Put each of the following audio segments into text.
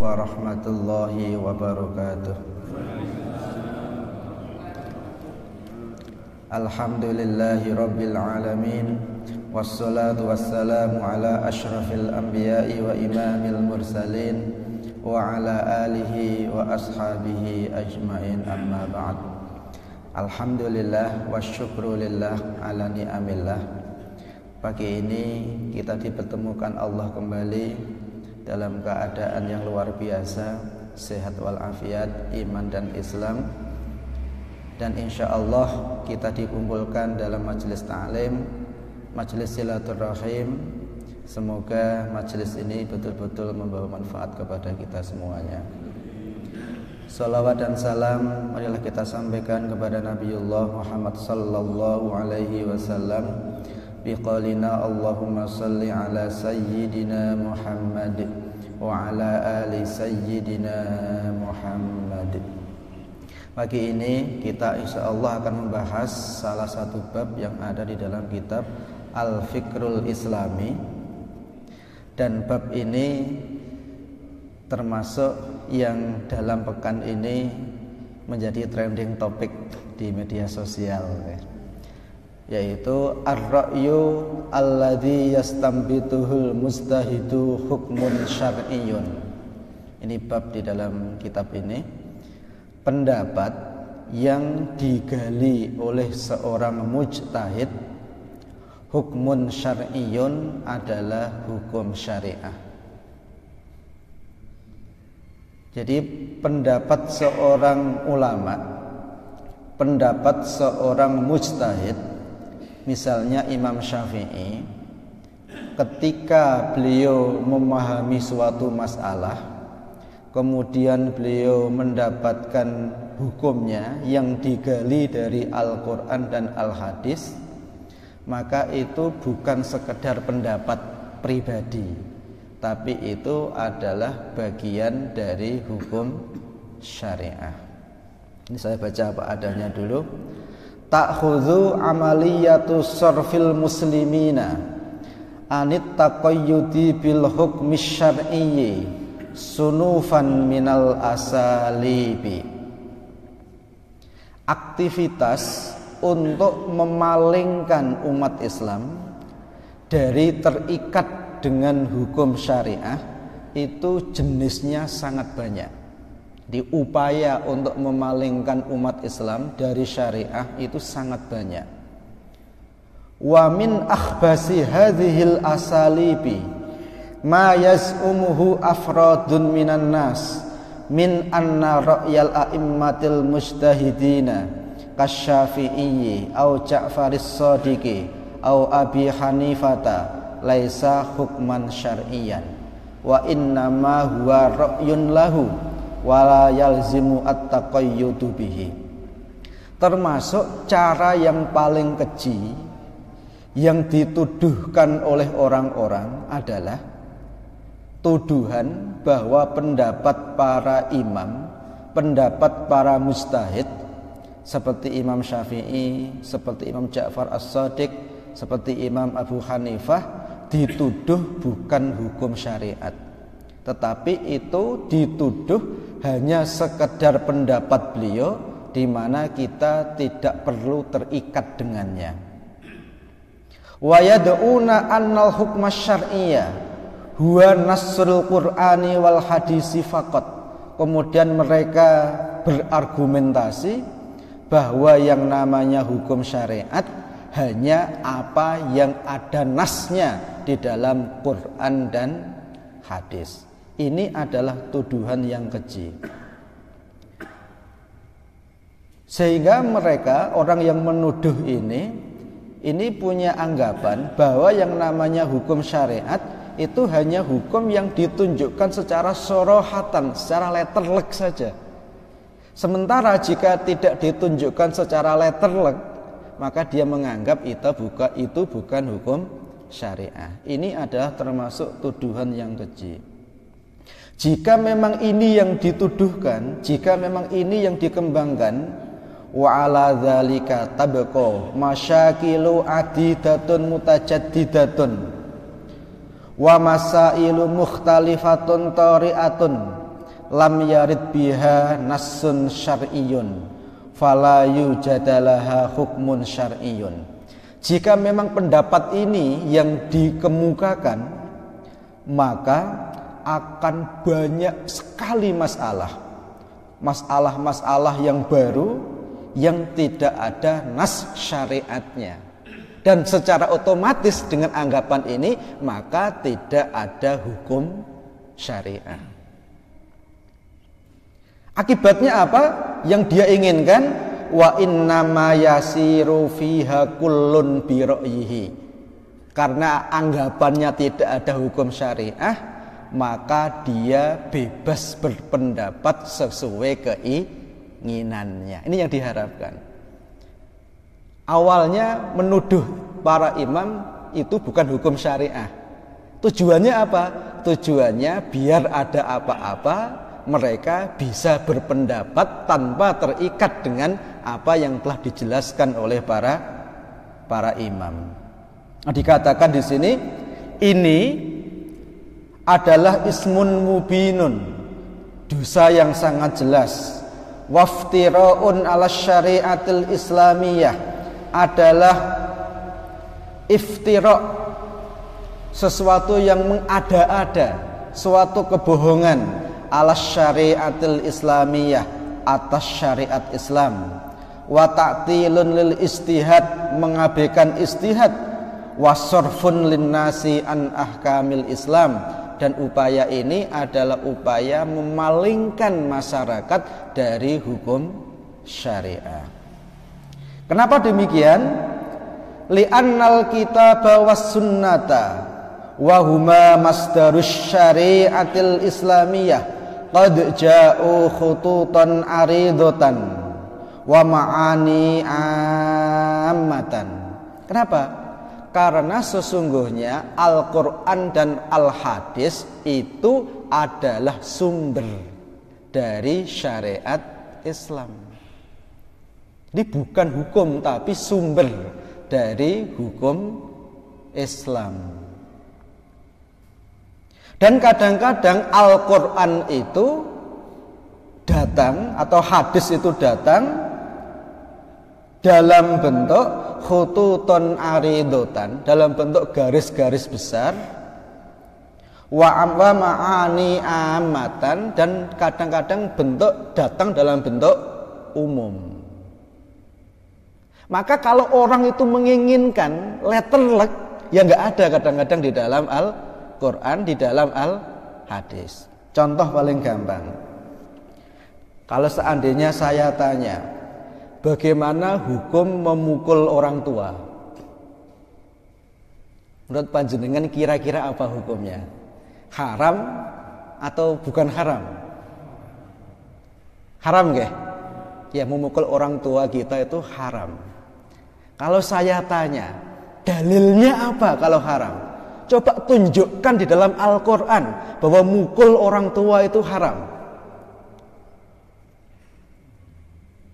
warahmatullahi wabarakatuh. Alhamdulillahi rabbil alamin, wassalatu wassalamu ala ashrafil anbiya'i wa imamil mursalin wa ala alihi wa ashabihi ajmain, amma ba'd. Alhamdulillah wa syukrulillah ala ni'amillah. Pagi ini kita dipertemukan Allah kembali dalam keadaan yang luar biasa, sehat walafiat, iman dan Islam. Dan insya Allah kita dikumpulkan dalam majelis ta'lim, majelis silaturahim. Semoga majelis ini betul-betul membawa manfaat kepada kita semuanya. Salawat dan salam marilah kita sampaikan kepada Nabiullah Muhammad sallallahu alaihi wasallam biqaulina Allahumma salli ala sayyidina Muhammad wa ala ali sayyidina Muhammad. Pagi ini kita insyaallah akan membahas salah satu bab yang ada di dalam kitab Al-Fikrul Islami. Dan bab ini termasuk yang dalam pekan ini menjadi trending topik di media sosial, yaitu ar-ra'yu alladzi yastambituhul mustahidu hukmun syar'iyyun. Ini bab di dalam kitab ini, pendapat yang digali oleh seorang mujtahid, hukmun syar'iyyun adalah hukum syariah. Jadi pendapat seorang ulama, pendapat seorang mujtahid, misalnya Imam Syafi'i, ketika beliau memahami suatu masalah, kemudian beliau mendapatkan hukumnya yang digali dari Al-Quran dan Al-Hadis, maka itu bukan sekedar pendapat pribadi, tapi itu adalah bagian dari hukum syariah. Ini saya baca apa adanya dulu. Ta'khudhu amaliyatu sarfil muslimina anit taqayyudi bil hukmi syar'iyyi sunufan minal asalibi. Aktivitas untuk memalingkan umat Islam dari terikat dengan hukum syariah itu jenisnya sangat banyak. Di upaya untuk memalingkan umat Islam dari syariah itu sangat banyak. Wa min akhbasi hadhil asalibi ma yaz'umuhu afradun minan nas min anna ra'yal a'immatil mujtahidina kasyafi'i au Ja'faris Shadiqi au Abi Hanifata laisa hukman syar'iyyan wa innama huwa ra'yun lahu wala yalzimu at-taqayyudu bihi. Termasuk cara yang paling keji yang dituduhkan oleh orang-orang adalah tuduhan bahwa pendapat para imam, pendapat para mujtahid seperti Imam Syafi'i, seperti Imam Ja'far As-Shadiq, seperti Imam Abu Hanifah dituduh bukan hukum syariat, tetapi itu dituduh hanya sekedar pendapat beliau, di mana kita tidak perlu terikat dengannya. Wa yad'una annal hukma syar'iyyah huwa nasrul Qur'ani wal hadisi faqat. Kemudian mereka berargumentasi bahwa yang namanya hukum syariat hanya apa yang ada nasnya di dalam Quran dan hadis. Ini adalah tuduhan yang keji. Sehingga mereka, orang yang menuduh ini punya anggapan bahwa yang namanya hukum syariat itu hanya hukum yang ditunjukkan secara sorohatan, secara letterlek saja. Sementara jika tidak ditunjukkan secara letterlek, maka dia menganggap itu bukan hukum syariah. Ini adalah termasuk tuduhan yang keji. Jika memang ini yang dituduhkan, jika memang ini yang dikembangkan, wa ala dzalika tabqa masyakilu adidatun mutajaddidatun wa masailu mukhtalifatun tari'atun lam yarid biha nassun syar'iyyun fala yujadalaha hukmun syar'iyyun. Jika memang pendapat ini yang dikemukakan, maka akan banyak sekali masalah-masalah yang baru yang tidak ada nas syariatnya. Dan secara otomatis dengan anggapan ini maka tidak ada hukum syariat. Akibatnya apa? Yang dia inginkan, wa innama yasiru fiha kullun bi ra'yihi. Karena anggapannya tidak ada hukum syariah, maka dia bebas berpendapat sesuai keinginannya. Ini yang diharapkan. Awalnya menuduh para imam itu bukan hukum syariah. Tujuannya apa? Tujuannya biar ada apa-apa mereka bisa berpendapat tanpa terikat dengan apa yang telah dijelaskan oleh para imam. Dikatakan di sini ini adalah ismun mubinun, dosa yang sangat jelas. Waftira'un ala syariatil islamiyah, adalah iftira', sesuatu yang mengada-ada, suatu kebohongan, ala syariatil islamiyah, atas syariat Islam. Wa ta'tilun lil istihad, mengabaikan istihad. Wa sarfun lin nasi an ahkamil Islam, dan upaya ini adalah upaya memalingkan masyarakat dari hukum syariah. Kenapa demikian? Li'annal kitaba was sunnata wa huma masdarus syariatil islamiyah qad ja'u khututan aridatan wa ma'ani ammatan. Kenapa? Karena sesungguhnya Al-Quran dan Al-Hadis itu adalah sumber dari syariat Islam. Ini bukan hukum, tapi sumber dari hukum Islam. Dan kadang-kadang Al-Quran itu datang, atau hadis itu datang dalam bentuk khututun aridotan, dalam bentuk garis-garis besar, wa ma'ani amatan, dan kadang-kadang datang dalam bentuk umum. Maka kalau orang itu menginginkan letterlek, ya nggak ada kadang-kadang di dalam Al-Quran, di dalam Al-Hadis. Contoh paling gampang, kalau seandainya saya tanya, bagaimana hukum memukul orang tua? Menurut panjenengan kira-kira apa hukumnya? Haram atau bukan haram? Haram nggih? Ya, memukul orang tua kita itu haram. Kalau saya tanya, dalilnya apa kalau haram? Coba tunjukkan di dalam Al-Quran bahwa mukul orang tua itu haram.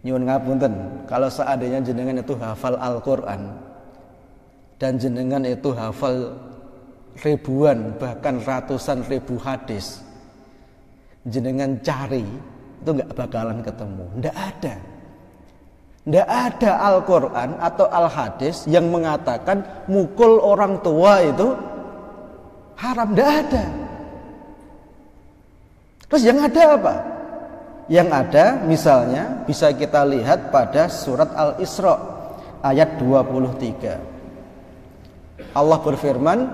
Nyuwun ngapunten, kalau seandainya jenengan itu hafal Al-Quran dan jenengan itu hafal ribuan bahkan ratusan ribu hadis, jenengan cari itu nggak bakalan ketemu. Nggak ada Al-Quran atau Al-Hadis yang mengatakan mukul orang tua itu haram. Nggak ada. Terus yang ada apa? Yang ada misalnya bisa kita lihat pada surat Al-Isra ayat 23. Allah berfirman,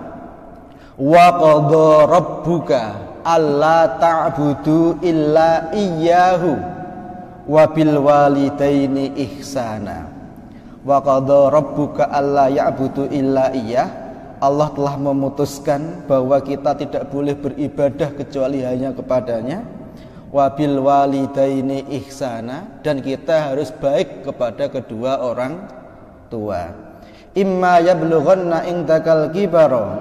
wa qadha rabbuka alla ta'budu illa iyyahu wa bil walidaini ihsana. Wa qadha rabbuka alla ya'budu illa iyyah. Allah telah memutuskan bahwa kita tidak boleh beribadah kecuali hanya kepadanya. Wa bil walidaini ihsana, dan kita harus baik kepada kedua orang tua. Imma yablughanna indakal kibara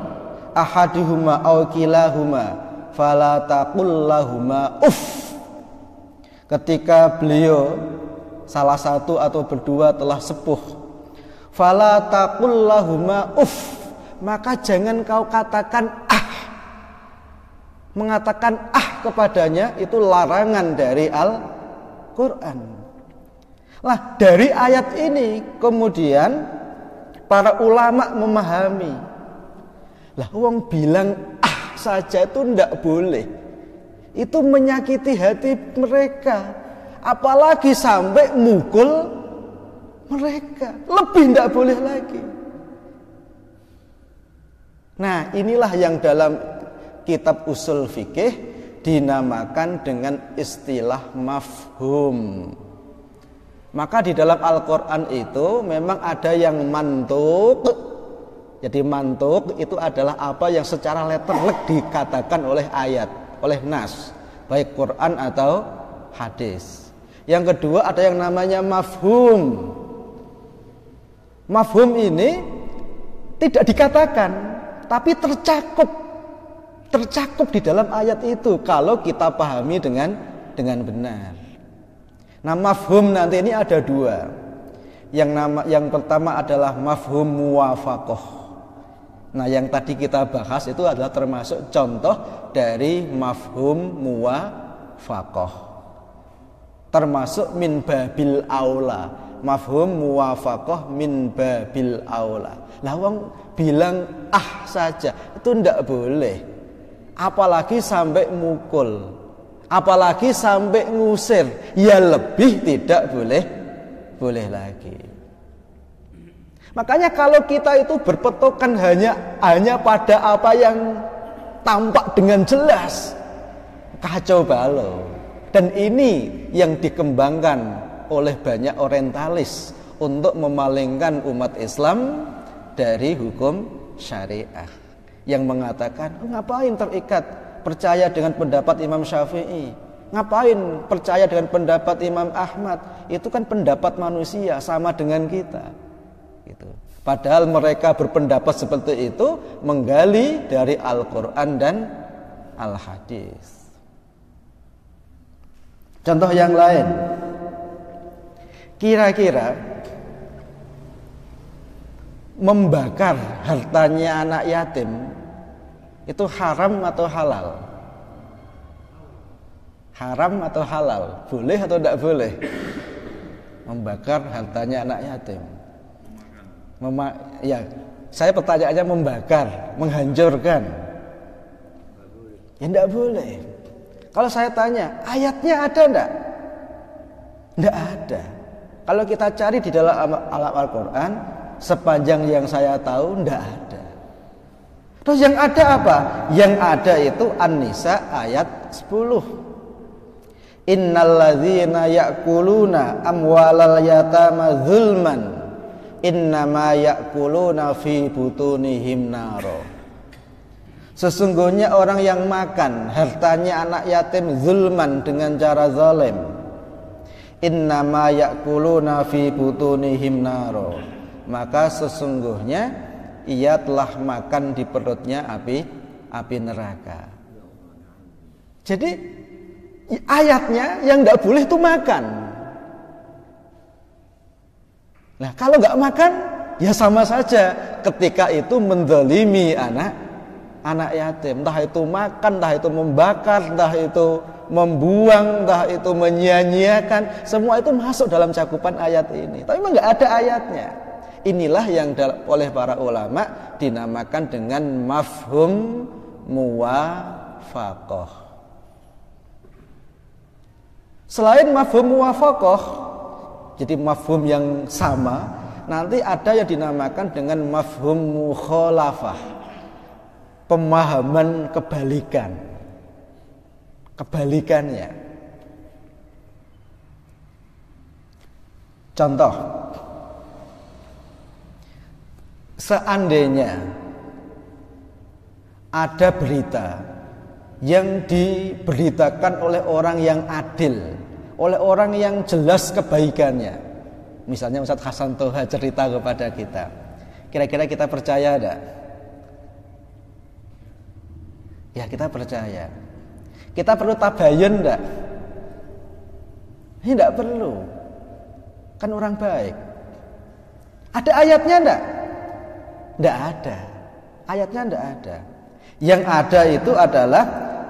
ahaduhuma aw kilahuma fala taqul lahuma uff. Ketika beliau salah satu atau berdua telah sepuh, fala taqul lahuma uff, maka jangan kau katakan ah. Mengatakan kepadanya itu larangan dari Al-Quran. Lah dari ayat ini kemudian para ulama memahami. Lah wong bilang saja itu ndak boleh. Itu menyakiti hati mereka. Apalagi sampai mukul mereka. Lebih ndak boleh lagi. Nah, inilah yang dalam kitab usul fikih dinamakan dengan istilah mafhum. Maka di dalam Al-Quran itu memang ada yang mantuk. Jadi mantuk itu adalah apa yang secara letterlek dikatakan oleh ayat, oleh nas, baik Quran atau hadis. Yang kedua ada yang namanya mafhum. Mafhum ini tidak dikatakan, tapi tercakup di dalam ayat itu kalau kita pahami dengan benar. Nah, mafhum nanti ini ada dua. Yang pertama adalah mafhum muwafaqah. Nah, yang tadi kita bahas itu adalah termasuk contoh dari mafhum muwafaqah. Termasuk min babil aula. Mafhum muwafaqah min babil aula. Lah wong bilang saja itu ndak boleh. Apalagi sampai mukul, apalagi sampai ngusir, ya lebih tidak boleh lagi. Makanya kalau kita itu berpetokan hanya pada apa yang tampak dengan jelas, kacau balau. Dan ini yang dikembangkan oleh banyak orientalis untuk memalingkan umat Islam dari hukum syariah, yang mengatakan ngapain terikat percaya dengan pendapat Imam Syafi'i, ngapain percaya dengan pendapat Imam Ahmad, itu kan pendapat manusia sama dengan kita gitu. Padahal mereka berpendapat seperti itu menggali dari Al-Quran dan Al-Hadis. Contoh yang lain, kira-kira membakar hartanya anak yatim itu haram atau halal? Haram atau halal? Boleh atau tidak boleh? Membakar hartanya anak yatim. Ya, saya pertanyaannya membakar, menghancurkan. Ya tidak boleh. Kalau saya tanya, ayatnya ada enggak? Tidak ada. Kalau kita cari di dalam Al-Quran, sepanjang yang saya tahu tidak ada. Terus yang ada apa? Yang ada itu An-Nisa ayat 10. Innalladzina ya'kuluna amwalal yatama zulman innama ya'kuluna fi butunihim naro. Sesungguhnya orang yang makan hartanya anak yatim zulman dengan cara zalim, innama ya'kuluna fi butunihim naro, maka sesungguhnya ia telah makan di perutnya api neraka. Jadi ayatnya yang tidak boleh itu makan. Nah, kalau nggak makan ya sama saja ketika itu menzalimi anak yatim. Entah itu makan, entah itu membakar, entah itu membuang, entah itu menyia-nyiakan, semua itu masuk dalam cakupan ayat ini. Tapi memang nggak ada ayatnya. Inilah yang oleh para ulama dinamakan dengan mafhum muwafaqah. Selain mafhum muwafaqah, jadi mafhum yang sama, nanti ada yang dinamakan dengan mafhum mukhalafah, pemahaman kebalikannya. Contoh, seandainya ada berita yang diberitakan oleh orang yang adil, oleh orang yang jelas kebaikannya, misalnya Ustaz Hasan Toha cerita kepada kita, kira-kira kita percaya enggak? Ya, kita percaya. Kita perlu tabayun enggak? Ini enggak perlu. Kan orang baik. Ada ayatnya enggak? Enggak ada. Ayatnya enggak ada. Yang ada itu adalah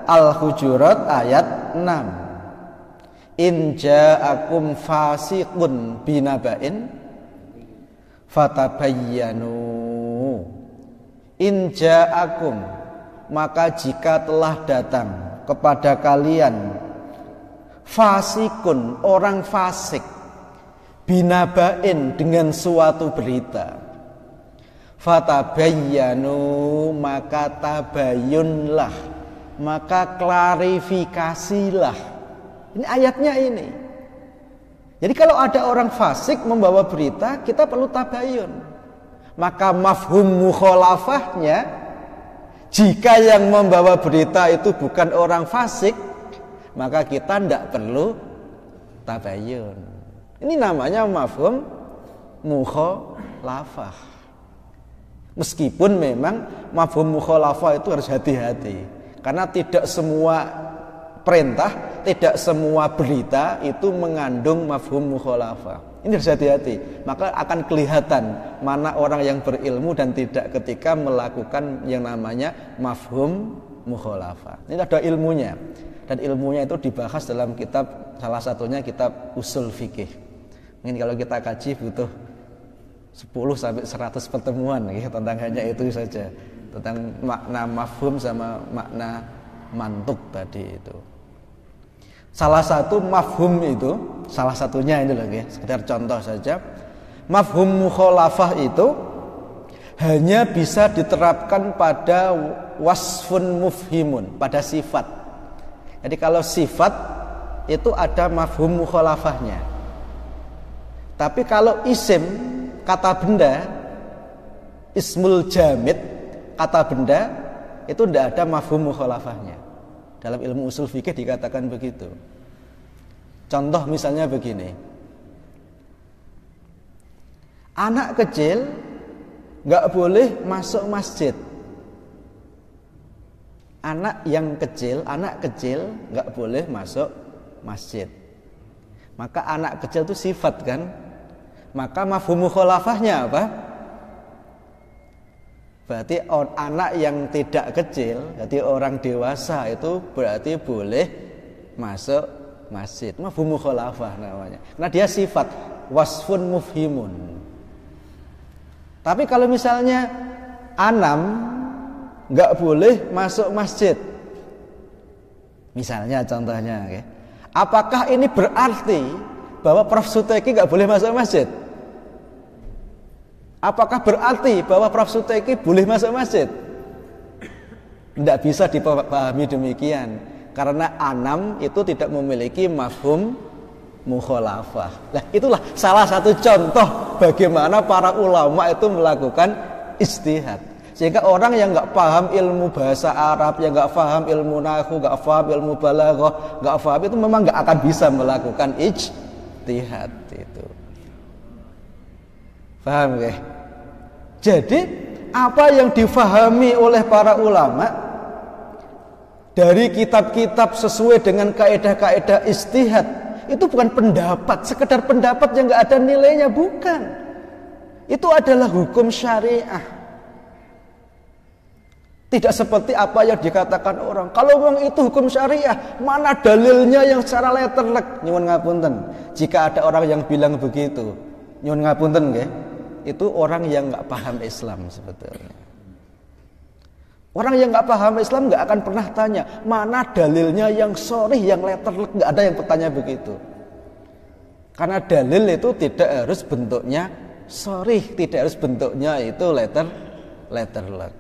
Al-Hujurat ayat 6. In ja'akum fasiqun binaba'in fatabayyanu. In ja'akum, maka jika telah datang kepada kalian fasikun, orang fasik, binaba'in, dengan suatu berita, fatabayyanu, maka tabayunlah, maka klarifikasilah. Ini ayatnya ini. Jadi kalau ada orang fasik membawa berita, kita perlu tabayun. Maka mafhum mukhalafahnya, jika yang membawa berita itu bukan orang fasik, maka kita tidak perlu tabayun. Ini namanya mafhum mukhalafah. Meskipun memang mafhum mukhalafah itu harus hati-hati, karena tidak semua perintah, tidak semua berita itu mengandung mafhum mukhalafah. Ini harus hati-hati. Maka akan kelihatan mana orang yang berilmu dan tidak ketika melakukan yang namanya mafhum mukhalafah. Ini ada ilmunya, dan ilmunya itu dibahas dalam kitab, salah satunya kitab usul fikih. Mungkin kalau kita kaji butuh 10 sampai 100 pertemuan ya, tentang hanya itu saja, tentang makna mafhum sama makna mantuk tadi itu. Salah satu mafhum itu, salah satunya ini lagi, sekedar contoh saja. Mafhum mukhalafah itu hanya bisa diterapkan pada wasfun mufhimun, pada sifat. Jadi kalau sifat itu ada mafhum mukhalafahnya. Tapi kalau isim, kata benda, ismul jamid, kata benda, itu tidak ada mafhum mukhalafahnya. Dalam ilmu usul fikih dikatakan begitu. Contoh misalnya begini. Anak kecil nggak boleh masuk masjid. Anak kecil nggak boleh masuk masjid. Maka anak kecil itu sifat kan? Maka mafhum mukhalafahnya apa? Berarti anak yang tidak kecil, berarti orang dewasa itu berarti boleh masuk masjid. Mafhum mukhalafah namanya. Karena dia sifat wasfun mufhimun. Tapi kalau misalnya anam nggak boleh masuk masjid, misalnya contohnya, okay? Apakah ini berarti bahwa Prof. Suteki nggak boleh masuk masjid? Apakah berarti bahwa Prof. Suteki boleh masuk masjid? Tidak bisa dipahami demikian, karena anam itu tidak memiliki mafhum mukhalafah. Nah, itulah salah satu contoh bagaimana para ulama itu melakukan ijtihad. Sehingga orang yang nggak paham ilmu bahasa Arab, yang nggak paham ilmu nahwu, nggak paham ilmu balaghah, nggak paham itu memang nggak akan bisa melakukan ijtihad itu. Paham ya? Jadi apa yang difahami oleh para ulama dari kitab-kitab sesuai dengan kaidah-kaidah ijtihad itu bukan pendapat, sekedar pendapat yang nggak ada nilainya, bukan. Itu adalah hukum syariah. Tidak seperti apa yang dikatakan orang. Kalau memang itu hukum syariah, mana dalilnya yang secara letterlek? Nyuwun ngapunten. Jika ada orang yang bilang begitu, nyuwun ngapunten nggih. Itu orang yang nggak paham Islam sebetulnya. Orang yang nggak paham Islam nggak akan pernah tanya mana dalilnya yang sharih, yang letterlek. Nggak ada yang bertanya begitu. Karena dalil itu tidak harus bentuknya sharih, tidak harus bentuknya itu letterlek.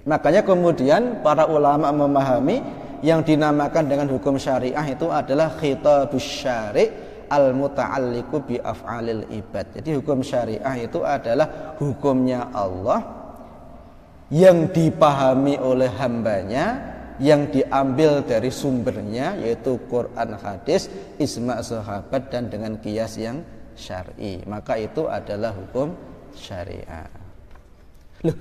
Makanya kemudian para ulama memahami yang dinamakan dengan hukum syariah itu adalah khitabus syari' al-muta'alliqu bi af'alil ibad. Jadi hukum syariah itu adalah hukumnya Allah yang dipahami oleh hambanya, yang diambil dari sumbernya yaitu Quran, hadis, ijma' sahabat dan dengan qiyas yang syar'i. Maka itu adalah hukum syariah. Loh,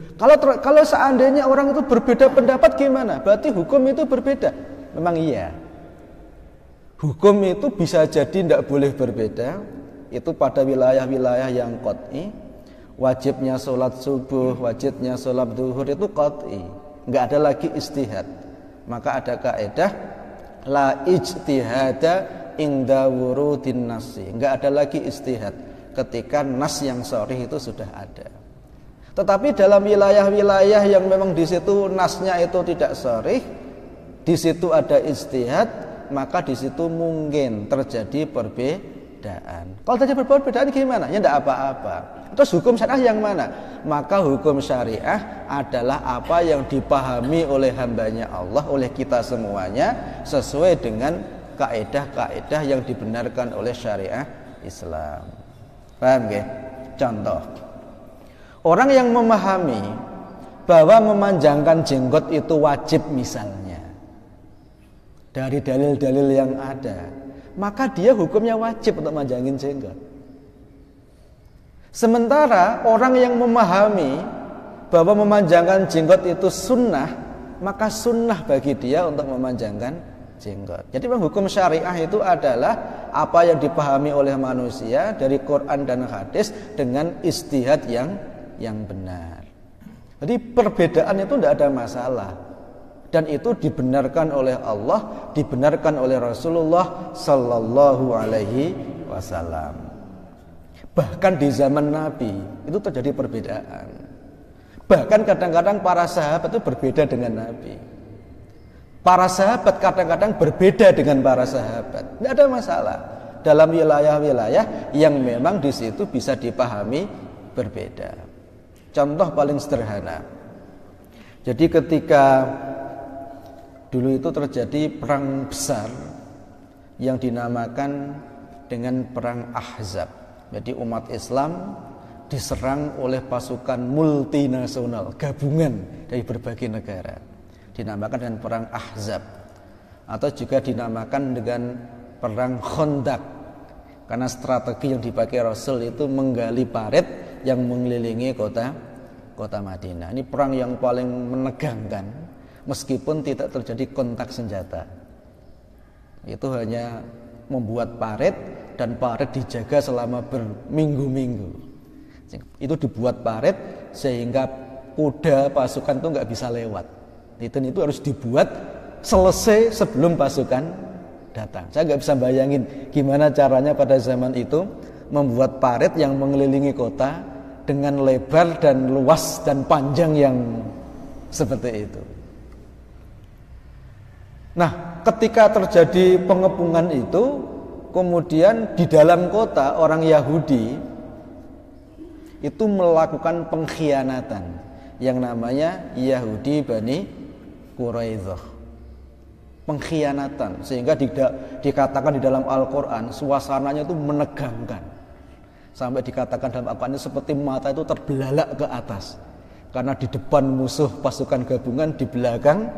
kalau seandainya orang itu berbeda pendapat gimana? Berarti hukum itu berbeda. Memang iya. Hukum itu bisa jadi tidak boleh berbeda. Itu pada wilayah-wilayah yang qat'i. Wajibnya sholat subuh, wajibnya sholat duhur itu qat'i. Enggak ada lagi ijtihad. Maka ada kaidah la ijtihada inda wurudin nasi. Enggak ada lagi istihad ketika nas yang sharih itu sudah ada. Tetapi dalam wilayah-wilayah yang memang di situ nasnya itu tidak sharih, di situ ada istihad, maka di situ mungkin terjadi perbedaan. Kalau terjadi perbedaan gimana? Ya tidak apa-apa. Terus hukum syariah yang mana? Maka hukum syariah adalah apa yang dipahami oleh hambanya Allah, oleh kita semuanya, sesuai dengan kaidah-kaidah yang dibenarkan oleh syariah Islam. Paham nggih? Contoh, orang yang memahami bahwa memanjangkan jenggot itu wajib misalnya dari dalil-dalil yang ada, maka dia hukumnya wajib untuk manjangin jenggot. Sementara orang yang memahami bahwa memanjangkan jenggot itu sunnah, maka sunnah bagi dia untuk memanjangkan jenggot. Jadi hukum syariah itu adalah apa yang dipahami oleh manusia dari Quran dan hadis dengan ijtihad yang benar. Jadi perbedaan itu tidak ada masalah. Dan itu dibenarkan oleh Allah, dibenarkan oleh Rasulullah sallallahu alaihi wasallam. Bahkan di zaman Nabi itu terjadi perbedaan. Bahkan kadang-kadang para sahabat itu berbeda dengan Nabi. Para sahabat kadang-kadang berbeda dengan para sahabat. Tidak ada masalah dalam wilayah-wilayah yang memang di situ bisa dipahami berbeda. Contoh paling sederhana. Jadi ketika dulu itu terjadi perang besar yang dinamakan dengan perang Ahzab. Jadi umat Islam diserang oleh pasukan multinasional, gabungan dari berbagai negara. Dinamakan dengan perang Ahzab atau juga dinamakan dengan perang Khandaq. Karena strategi yang dipakai Rasul itu menggali parit yang mengelilingi kota Madinah. Ini perang yang paling menegangkan meskipun tidak terjadi kontak senjata. Itu hanya membuat parit dan parit dijaga selama berminggu-minggu. Itu dibuat parit sehingga kuda pasukan itu nggak bisa lewat. Dan itu harus dibuat selesai sebelum pasukan datang. Saya nggak bisa bayangin gimana caranya pada zaman itu membuat parit yang mengelilingi kota dengan lebar dan luas dan panjang yang seperti itu. Nah, ketika terjadi pengepungan itu, kemudian di dalam kota orang Yahudi itu melakukan pengkhianatan yang namanya Yahudi Bani Quraidzah. Pengkhianatan sehingga dikatakan di dalam Al-Qur'an suasananya itu menegangkan. Sampai dikatakan dalam Al-Qur'an seperti mata itu terbelalak ke atas. Karena di depan musuh pasukan gabungan, di belakang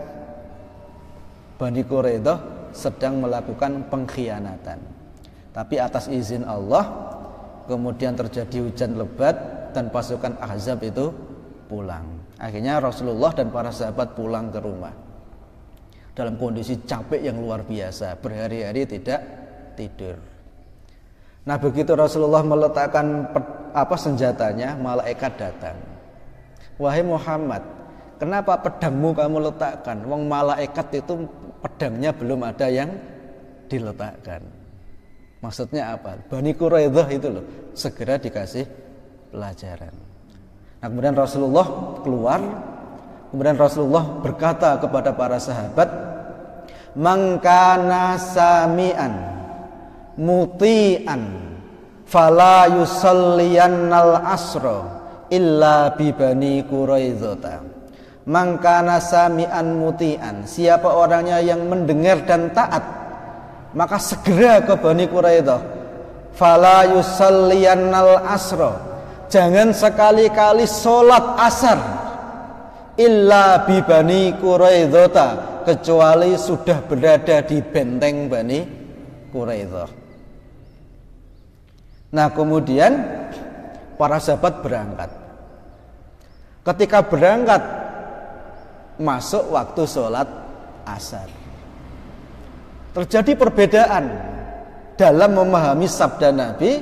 Bani Quraidzah sedang melakukan pengkhianatan. Tapi atas izin Allah kemudian terjadi hujan lebat dan pasukan Ahzab itu pulang. Akhirnya Rasulullah dan para sahabat pulang ke rumah dalam kondisi capek yang luar biasa, berhari-hari tidak tidur. Nah, begitu Rasulullah meletakkan senjatanya, malaikat datang. Wahai Muhammad, kenapa pedangmu kamu letakkan? Wong malaikat itu pedangnya belum ada yang diletakkan. Maksudnya apa? Bani Quraidzah itu loh, segera dikasih pelajaran. Nah, kemudian Rasulullah keluar, kemudian Rasulullah berkata kepada para sahabat, "Man kana sami'an muti'an fala yusalliyannal asra illa bi Bani Quraidzah." Man kana sami'an muti'an, siapa orangnya yang mendengar dan taat, maka segera ke Bani Quraidzah. Fala yusalliyannal asra, jangan sekali-kali sholat asar illa bi Bani Quraidzah, kecuali sudah berada di benteng Bani Quraidzah. Nah, kemudian para sahabat berangkat. Ketika berangkat masuk waktu sholat asar, terjadi perbedaan dalam memahami sabda Nabi,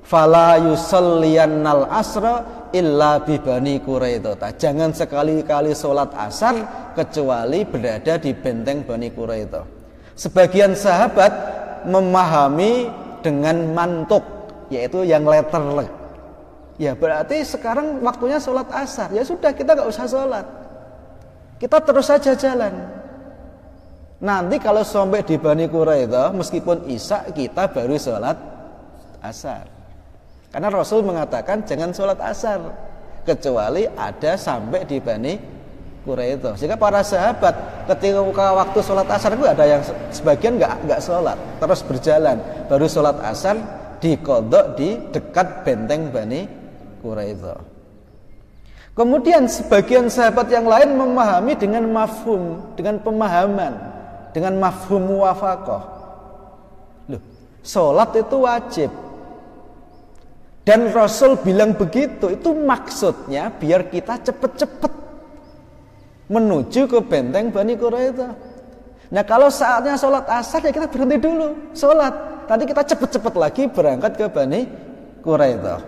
fala yusalliyannal asra illa bi Bani Quraidah. Jangan sekali-kali sholat asar kecuali berada di benteng Bani Quraidah. Sebagian sahabat memahami dengan mantuk, yaitu yang letterlek. Ya berarti sekarang waktunya sholat asar. Ya sudah, kita nggak usah sholat, kita terus saja jalan. Nanti kalau sampai di Bani Quraidah, meskipun isya, kita baru sholat asar. Karena Rasul mengatakan jangan sholat asar kecuali ada sampai di Bani Quraidah. Sehingga para sahabat ketika waktu sholat asar itu ada yang sebagian nggak sholat, terus berjalan, baru sholat asar diqadha di dekat benteng Bani Quraidah. Kemudian sebagian sahabat yang lain memahami dengan mafhum, dengan pemahaman, dengan mafhum muwafaqah. Loh, sholat itu wajib. Dan Rasul bilang begitu, itu maksudnya biar kita cepet-cepet menuju ke benteng Bani Quraidah. Nah kalau saatnya sholat asar, ya kita berhenti dulu sholat. Nanti kita cepet-cepet lagi berangkat ke Bani Quraidah.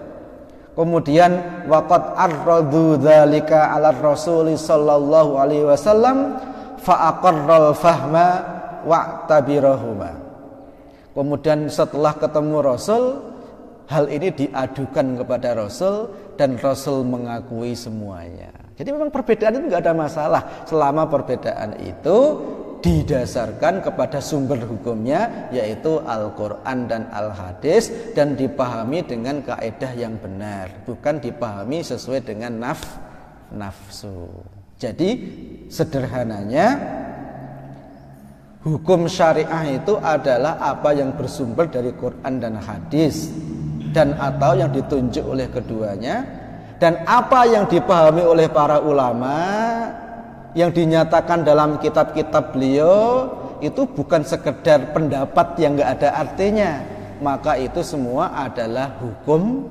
Kemudian waqad arradu dzalika 'ala Rasul sallallahu alaihi wasallam fa aqarral fahma wa'tabirahuma. Kemudian setelah ketemu Rasul, hal ini diadukan kepada Rasul dan Rasul mengakui semuanya. Jadi memang perbedaan itu nggak ada masalah selama perbedaan itu didasarkan kepada sumber hukumnya, yaitu Al-Quran dan Al-Hadis, dan dipahami dengan kaidah yang benar, bukan dipahami sesuai dengan nafsu. Jadi sederhananya, hukum syariah itu adalah apa yang bersumber dari Quran dan Hadis, dan atau yang ditunjuk oleh keduanya, dan apa yang dipahami oleh para ulama yang dinyatakan dalam kitab-kitab beliau itu bukan sekedar pendapat yang nggak ada artinya, maka itu semua adalah hukum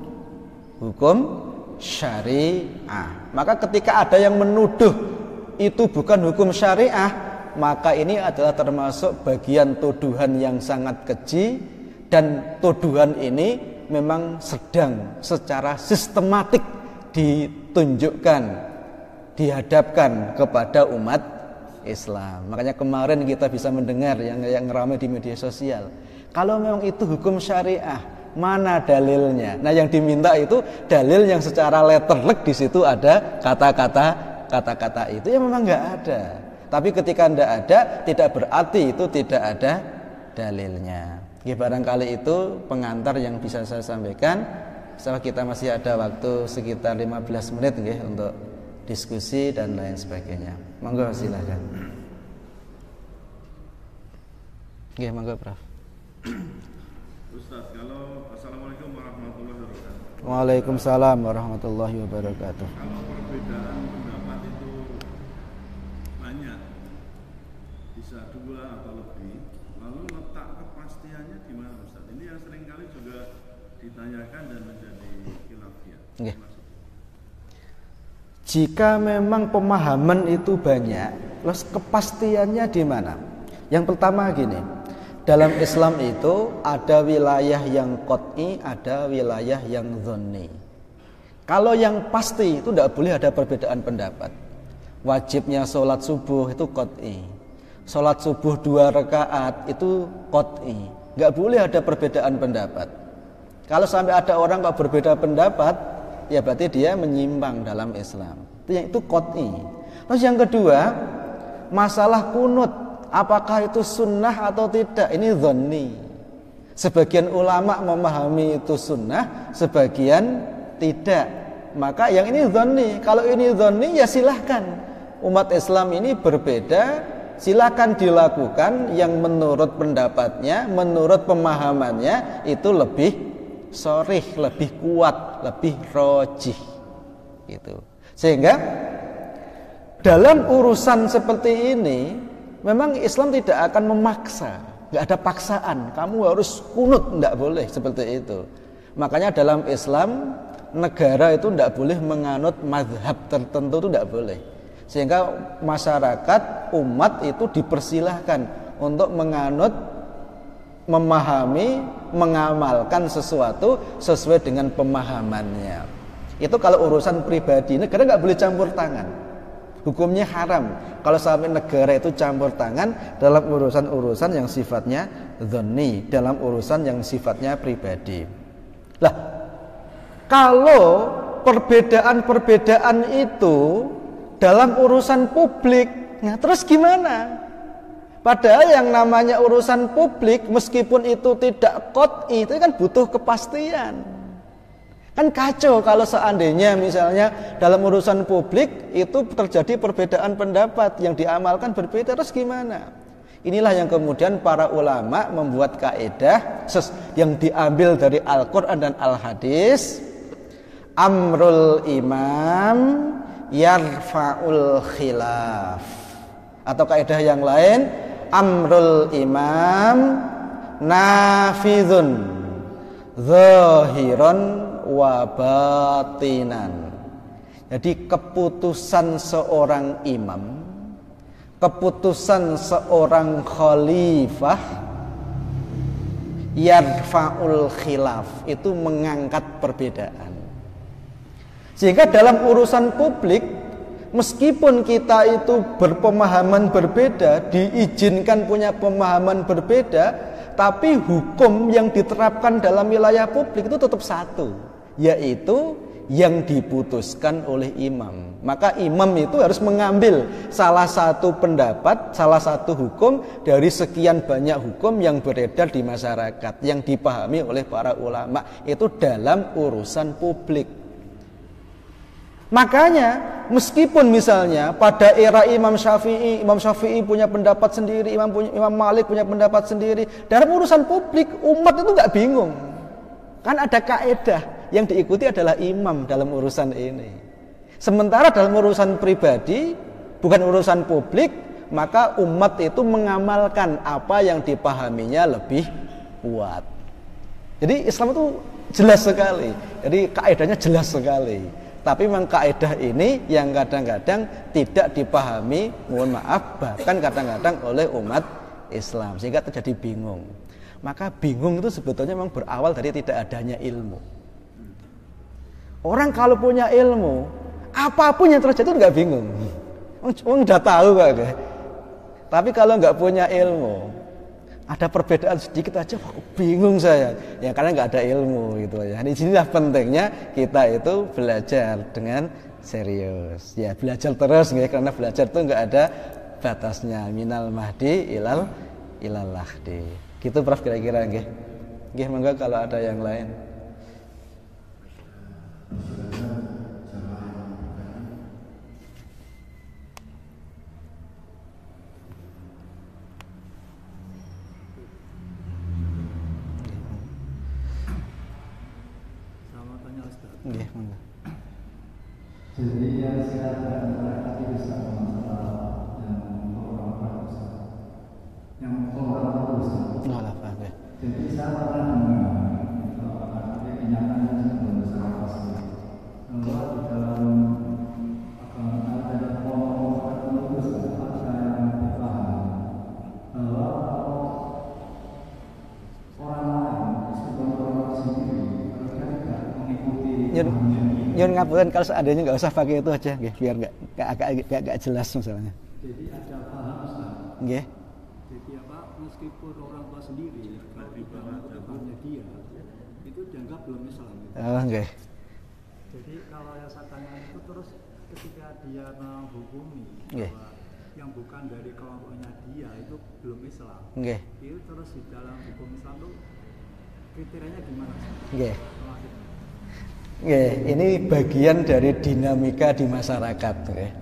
syariah. Maka ketika ada yang menuduh itu bukan hukum syariah, maka ini adalah termasuk bagian tuduhan yang sangat keji, dan tuduhan ini memang sedang secara sistematik ditunjukkan, dihadapkan kepada umat Islam. Makanya kemarin kita bisa mendengar yang ramai di media sosial. Kalau memang itu hukum syariah, mana dalilnya? Nah, yang diminta itu dalil yang secara letterlek di situ ada kata-kata itu yang memang nggak ada. Tapi ketika tidak ada, tidak berarti itu tidak ada dalilnya. Ya, barangkali itu pengantar yang bisa saya sampaikan. Setelah kita masih ada waktu sekitar 15 menit nggih untuk diskusi dan lain sebagainya. Monggo silakan. Nggih, monggo Prof. Ustaz, kalau Assalamualaikum warahmatullahi wabarakatuh. Waalaikumsalam warahmatullahi wabarakatuh. Kalau perbedaan pendapat itu banyak, bisa 2 atau lebih, lalu letak kepastiannya di mana Ustaz? Ini yang seringkali juga ditanyakan dan menjadi khilafiyah. Nggih. Jika memang pemahaman itu banyak, terus kepastiannya di mana? Yang pertama gini, dalam Islam itu ada wilayah yang qat'i, ada wilayah yang dhonni. Kalau yang pasti itu tidak boleh ada perbedaan pendapat. Wajibnya sholat subuh itu qat'i, sholat subuh 2 rakaat itu qat'i, nggak boleh ada perbedaan pendapat. Kalau sampai ada orang kok berbeda pendapat, ya berarti dia menyimpang dalam Islam. Itu qat'i. Terus yang kedua, masalah kunut, apakah itu sunnah atau tidak? Ini dhonni. Sebagian ulama memahami itu sunnah, sebagian tidak. Maka yang ini dhonni. Kalau ini dhonni, ya silahkan. Umat Islam ini berbeda, silakan dilakukan yang menurut pendapatnya, menurut pemahamannya itu lebih sharih, lebih kuat, lebih rajih gitu. Sehingga dalam urusan seperti ini memang Islam tidak akan memaksa, nggak ada paksaan, kamu harus kunut, nggak boleh seperti itu. Makanya dalam Islam negara itu nggak boleh menganut mazhab tertentu, itu nggak boleh. Sehingga masyarakat, umat itu dipersilahkan untuk menganut, memahami, mengamalkan sesuatu sesuai dengan pemahamannya. Itu kalau urusan pribadi, negara nggak boleh campur tangan. Hukumnya haram kalau sampai negara itu campur tangan dalam urusan-urusan yang sifatnya dzanni, dalam urusan yang sifatnya pribadi. Lah, kalau perbedaan-perbedaan itu dalam urusan publik, nah terus gimana? Padahal yang namanya urusan publik, meskipun itu tidak qat'i, itu kan butuh kepastian. Kan kacau kalau seandainya misalnya dalam urusan publik itu terjadi perbedaan pendapat, yang diamalkan berbeda, terus gimana? Inilah yang kemudian para ulama membuat kaidah yang diambil dari Al-Quran dan Al-Hadis. Amrul imam yarfa'ul khilaf. Atau kaidah yang lain, amrul imam nafidhun zahiran wa batinan. Jadi keputusan seorang imam, keputusan seorang khalifah, yarfa'ul khilaf, itu mengangkat perbedaan. Sehingga dalam urusan publik, meskipun kita itu berpemahaman berbeda, diizinkan punya pemahaman berbeda, tapi hukum yang diterapkan dalam wilayah publik itu tetap satu, yaitu yang diputuskan oleh imam. Maka imam itu harus mengambil salah satu pendapat, salah satu hukum dari sekian banyak hukum yang beredar di masyarakat, yang dipahami oleh para ulama, itu dalam urusan publik. Makanya meskipun misalnya pada era Imam Syafi'i punya pendapat sendiri, Imam Malik punya pendapat sendiri, dalam urusan publik umat itu nggak bingung. Kan ada kaidah yang diikuti adalah imam dalam urusan ini. Sementara dalam urusan pribadi, bukan urusan publik, maka umat itu mengamalkan apa yang dipahaminya lebih kuat. Jadi Islam itu jelas sekali. Jadi kaidahnya jelas sekali. Tapi memang kaidah ini yang kadang-kadang tidak dipahami, mohon maaf, bahkan kadang-kadang oleh umat Islam, sehingga terjadi bingung. Maka bingung itu sebetulnya memang berawal dari tidak adanya ilmu. Orang kalau punya ilmu, apapun yang terjadi itu nggak bingung. Orang udah tahu kok. Tapi kalau nggak punya ilmu, ada perbedaan sedikit aja, bingung saya. Ya karena nggak ada ilmu gitu ya. Di sinilah pentingnya kita itu belajar dengan serius. Ya belajar terus, ya, karena belajar itu nggak ada batasnya. Minal mahdi ilal lahdi. Gitu Prof kira-kira nggih. Nggih monggo kalau ada yang lain. Nggih, monggo. Jadi yang silakan berarti bisa masalah yang orang berusaha. Oh, lah, Pak. Jadi saya pernah mendengar arti kenyataannya sebelum saya pasti bahwa di dalam ada orang-orang terus ada yang dipahami bahwa orang lain sebelum orang sendiri mereka tidak mengikuti. Nyun ngapunten kalau seandainya nggak usah pakai itu aja, nggih, biar nggak jelas misalnya. Jadi ada paham Ustaz. Nggih. Jadi apa? Meskipun orang tua sendiri kalau di dalam kehidupannya dia itu dianggap belum Islam. Oh, nggih. Jadi kalau yang saya tanya itu terus ketika dia menghukumi bahwa yang bukan dari kelompoknya dia itu belum Islam. Nggih. Itu terus di dalam hukum Islam itu kriterianya gimana? Nggih. Nggih, ini bagian dari dinamika di masyarakat, nggih.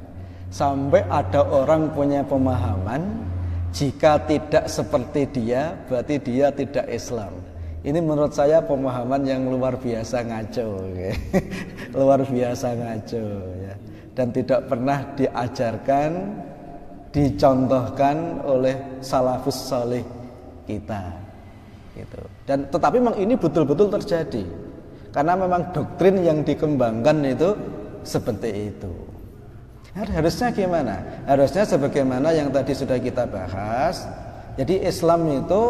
Sampai ada orang punya pemahaman jika tidak seperti dia berarti dia tidak Islam. Ini menurut saya pemahaman yang luar biasa ngaco, nggih. Luar biasa ngaco ya. Dan tidak pernah diajarkan, dicontohkan oleh salafus saleh kita. Gitu. Dan tetapi memang ini betul-betul terjadi. Karena memang doktrin yang dikembangkan itu seperti itu. Harusnya gimana? Harusnya sebagaimana yang tadi sudah kita bahas. Jadi Islam itu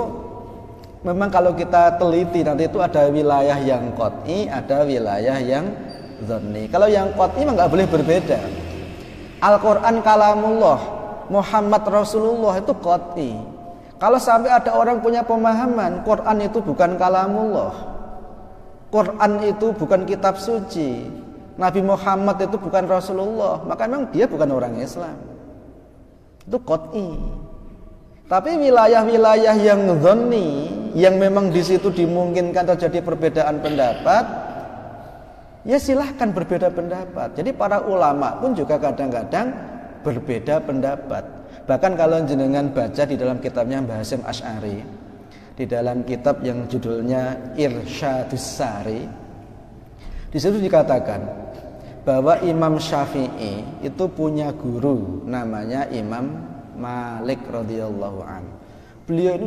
memang kalau kita teliti nanti itu ada wilayah yang qat'i, ada wilayah yang dzanni. Kalau yang qat'i mah nggak boleh berbeda. Al-Quran kalamullah, Muhammad Rasulullah itu qat'i. Kalau sampai ada orang punya pemahaman Quran itu bukan kalamullah, Quran itu bukan kitab suci, Nabi Muhammad itu bukan Rasulullah, maka memang dia bukan orang Islam. Itu qat'i. Tapi wilayah-wilayah yang dzanni, yang memang di situ dimungkinkan terjadi perbedaan pendapat, ya silahkan berbeda pendapat. Jadi para ulama pun juga kadang-kadang berbeda pendapat. Bahkan kalau jenengan baca di dalam kitabnya Mbah Hasyim Asy'ari, di dalam kitab yang judulnya Irsyadus Sari, di situ dikatakan bahwa Imam Syafi'i itu punya guru namanya Imam Malik radhiyallahu an. Beliau itu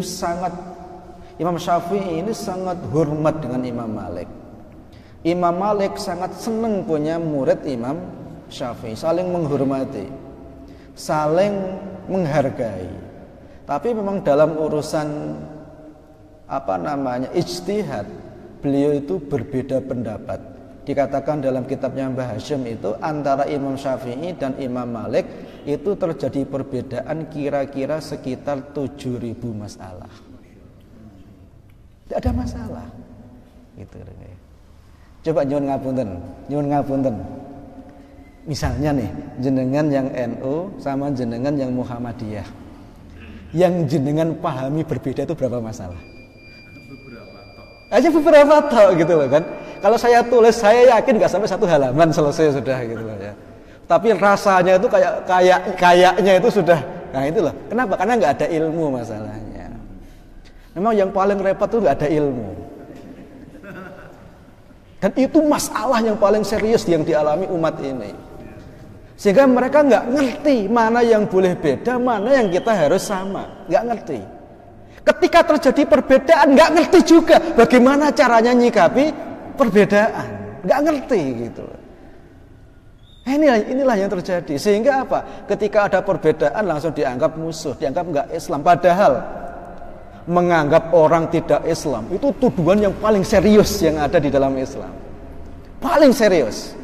Imam Syafi'i ini sangat hormat dengan Imam Malik. Imam Malik sangat senang punya murid Imam Syafi'i, saling menghormati, saling menghargai. Tapi memang dalam urusan ijtihad, beliau itu berbeda pendapat. Dikatakan dalam kitabnya Mbah Hasyim itu antara Imam Syafi'i dan Imam Malik itu terjadi perbedaan kira-kira sekitar 7.000 masalah. Tidak ada masalah. Gitu. Coba nyuwun ngapunten. Misalnya nih, jenengan yang NU sama jenengan yang Muhammadiyah, yang jenengan pahami berbeda itu berapa masalah? Beberapa tok gitu loh kan. Kalau saya tulis, saya yakin nggak sampai 1 halaman selesai sudah gitu loh ya. Tapi rasanya itu kayaknya itu sudah. Nah itu loh. Kenapa? Karena nggak ada ilmu masalahnya. Memang yang paling repot itu nggak ada ilmu. Dan itu masalah yang paling serius yang dialami umat ini. Sehingga mereka nggak ngerti mana yang boleh beda, mana yang kita harus sama, nggak ngerti. Ketika terjadi perbedaan, nggak ngerti juga bagaimana caranya nyikapi perbedaan, nggak ngerti gitu. Inilah yang terjadi. Sehingga apa? Ketika ada perbedaan langsung dianggap musuh, dianggap nggak Islam. Padahal menganggap orang tidak Islam itu tuduhan yang paling serius yang ada di dalam Islam, paling serius.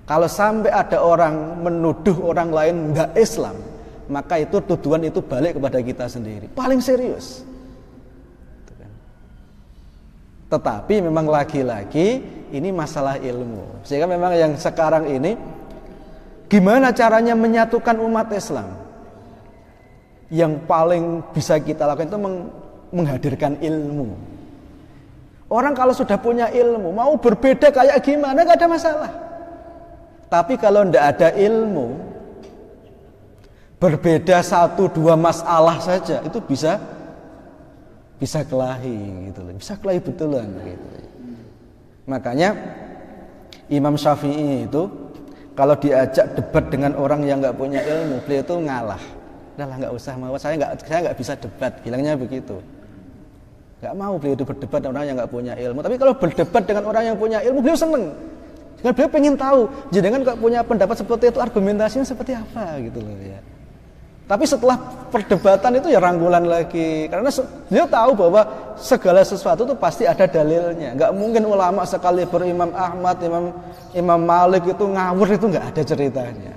Kalau sampai ada orang menuduh orang lain enggak Islam, maka itu tuduhan itu balik kepada kita sendiri. Paling serius. Tetapi memang lagi-lagi ini masalah ilmu. Sehingga memang yang sekarang ini gimana caranya menyatukan umat Islam? Yang paling bisa kita lakukan itu menghadirkan ilmu. Orang kalau sudah punya ilmu, mau berbeda kayak gimana enggak ada masalah. Tapi kalau tidak ada ilmu, berbeda 1-2 masalah saja itu bisa kelahi gitu loh, bisa kelahi betulan gitu. Makanya Imam Syafi'i itu kalau diajak debat dengan orang yang nggak punya ilmu, beliau itu ngalah. Udahlah nggak usah, saya nggak bisa debat, bilangnya begitu. Nggak mau beliau itu berdebat dengan orang yang nggak punya ilmu. Tapi kalau berdebat dengan orang yang punya ilmu, beliau seneng. Karena beliau pengen tahu, jenengan kok punya pendapat seperti itu, argumentasinya seperti apa gitu loh ya. Tapi setelah perdebatan itu ya rangkulan lagi, karena beliau tahu bahwa segala sesuatu itu pasti ada dalilnya. Nggak mungkin ulama sekali Imam Ahmad, Imam Malik itu ngawur, itu nggak ada ceritanya.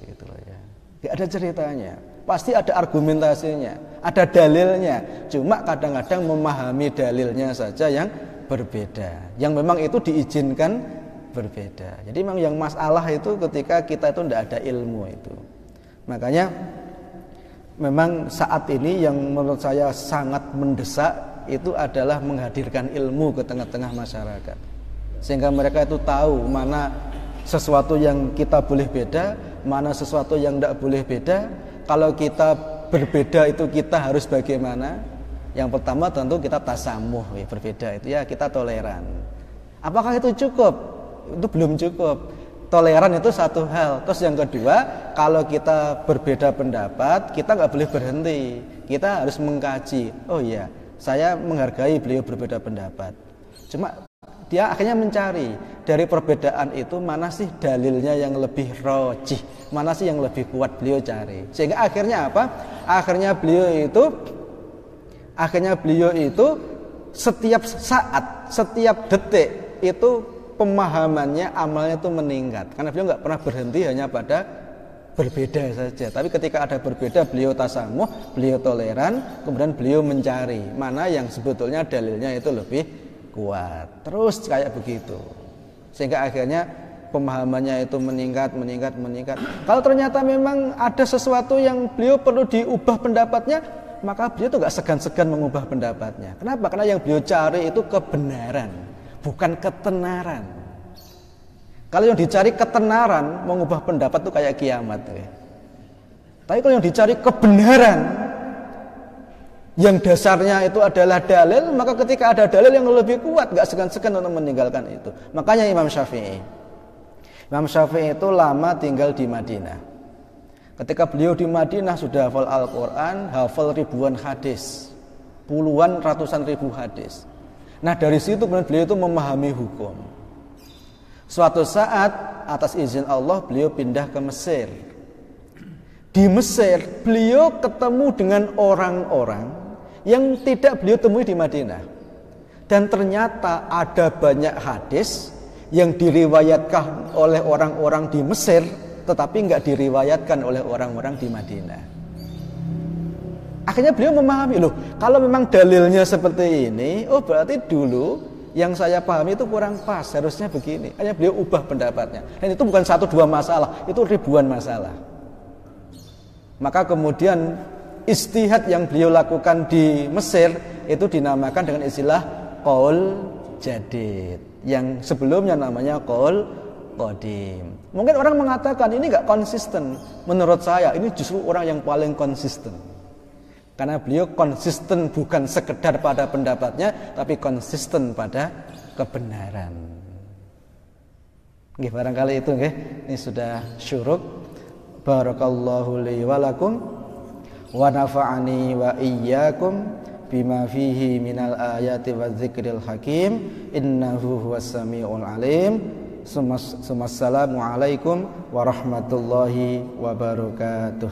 Gitu loh ya. Nggak ada ceritanya. Pasti ada argumentasinya, ada dalilnya. Cuma kadang-kadang memahami dalilnya saja yang berbeda, yang memang itu diizinkan berbeda. Jadi memang yang masalah itu ketika kita itu tidak ada ilmu itu. Makanya memang saat ini yang menurut saya sangat mendesak itu adalah menghadirkan ilmu ke tengah-tengah masyarakat. Sehingga mereka itu tahu mana sesuatu yang kita boleh beda, mana sesuatu yang tidak boleh beda. Kalau kita berbeda itu kita harus bagaimana? Yang pertama tentu kita tasamuh, berbeda itu ya kita toleran. Apakah itu cukup? Itu belum cukup. Toleran itu satu hal. Terus yang kedua, kalau kita berbeda pendapat, kita nggak boleh berhenti. Kita harus mengkaji. Oh iya, saya menghargai beliau berbeda pendapat. Cuma dia akhirnya mencari dari perbedaan itu mana sih dalilnya yang lebih rajih, mana sih yang lebih kuat, beliau cari. Sehingga akhirnya apa? Akhirnya beliau itu setiap saat, setiap detik itu pemahamannya, amalnya itu meningkat. Karena beliau nggak pernah berhenti hanya pada berbeda saja. Tapi ketika ada berbeda, beliau tasamuh, beliau toleran, kemudian beliau mencari mana yang sebetulnya dalilnya itu lebih kuat. Terus kayak begitu. Sehingga akhirnya pemahamannya itu meningkat. Kalau ternyata memang ada sesuatu yang beliau perlu diubah pendapatnya, maka beliau itu nggak segan-segan mengubah pendapatnya. Kenapa? Karena yang beliau cari itu kebenaran, bukan ketenaran. Kalau yang dicari ketenaran, mengubah pendapat itu kayak kiamat. Tapi kalau yang dicari kebenaran, yang dasarnya itu adalah dalil, maka ketika ada dalil yang lebih kuat, gak segan-segan untuk meninggalkan itu. Makanya Imam Syafi'i itu lama tinggal di Madinah. Ketika beliau di Madinah sudah hafal Al-Quran, hafal ribuan hadis, puluhan ratusan ribu hadis. Nah dari situ kemudian beliau itu memahami hukum. Suatu saat atas izin Allah beliau pindah ke Mesir. Di Mesir beliau ketemu dengan orang-orang yang tidak beliau temui di Madinah. Dan ternyata ada banyak hadis yang diriwayatkan oleh orang-orang di Mesir, tetapi enggak diriwayatkan oleh orang-orang di Madinah. Akhirnya beliau memahami, loh kalau memang dalilnya seperti ini, oh berarti dulu yang saya pahami itu kurang pas, harusnya begini. Hanya beliau ubah pendapatnya. Dan itu bukan 1-2 masalah, itu ribuan masalah. Maka kemudian ijtihad yang beliau lakukan di Mesir itu dinamakan dengan istilah qaul jadid, yang sebelumnya namanya qaul qadim. Mungkin orang mengatakan ini enggak konsisten. Menurut saya ini justru orang yang paling konsisten. Karena beliau konsisten bukan sekedar pada pendapatnya, tapi konsisten pada kebenaran. Nggih, barangkali itu nggih. Ini sudah syuruk. Barakallahu li wa lakum wa nafa'ani wa iyyakum bima fihi minal ayati wadzikril hakim innahu huwas samiul alim. Assalamu alaikum warahmatullahi wabarakatuh.